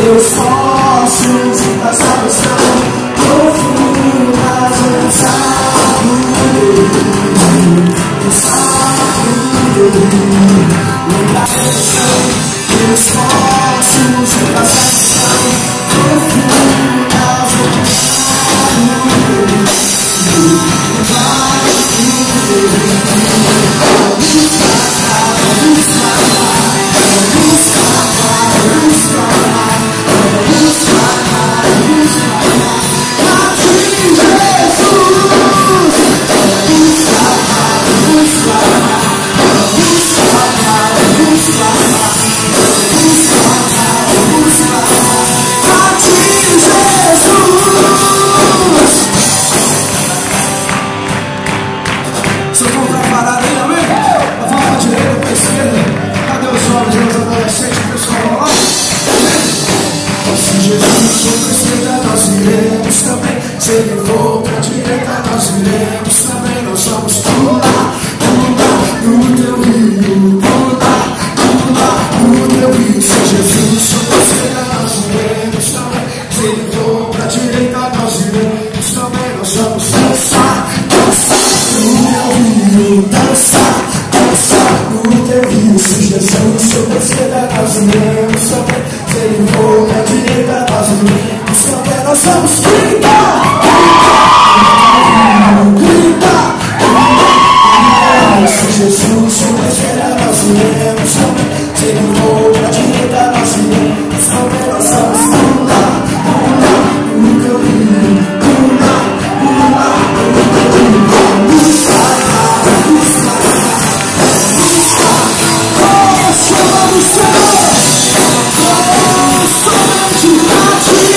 Teus ossos da salvação profundas no Teus ossos da salvação profundas se ele for pra direita, nós iremos também. Nós somos pular no teu rio, pular no teu rio. Se Jesus for pra esquerda, nós iremos também. Se ele for pra direita, nós iremos também. Nós somos dançar no teu rio, dançar no teu rio. Se Jesus for pra esquerda, nós iremos também. Se ele for pra direita, nós iremos também. Nós somos gritar. Se Jesus for pra esquerda, nós iremos também. Se ele for pra direita, nós iremos também. Nós somos pular no teu rio, pular no teu rio. Chama do céu, somente a ti,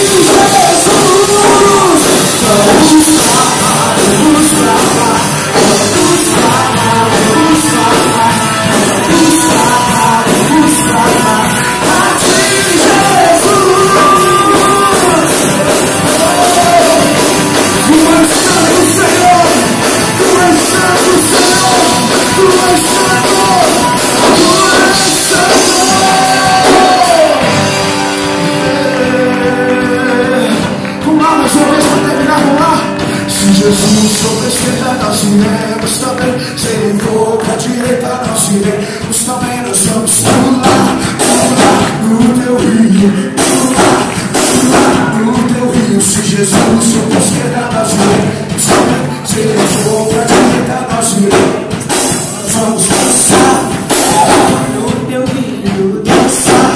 Jesus for pra esquerda, nós iremos também. Se ele for pra direita, nós iremos também. Nós vamos pular no teu rio, pular no teu rio. Se Jesus for pra esquerda, nós iremos também. Se ele for pra direita, nós iremos. Nós vamos dançar no teu rio, dançar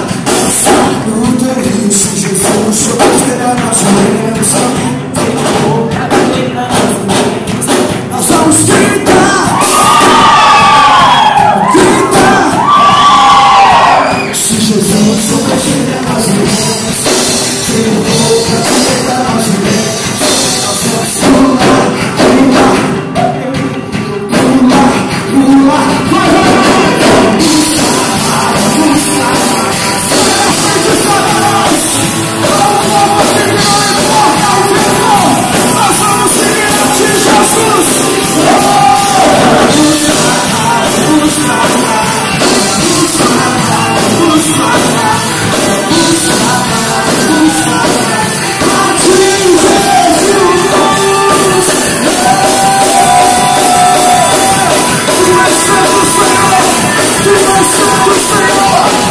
no teu rio. Se Jesus for pra esquerda, nós iremos também. Tu és santo, Senhor.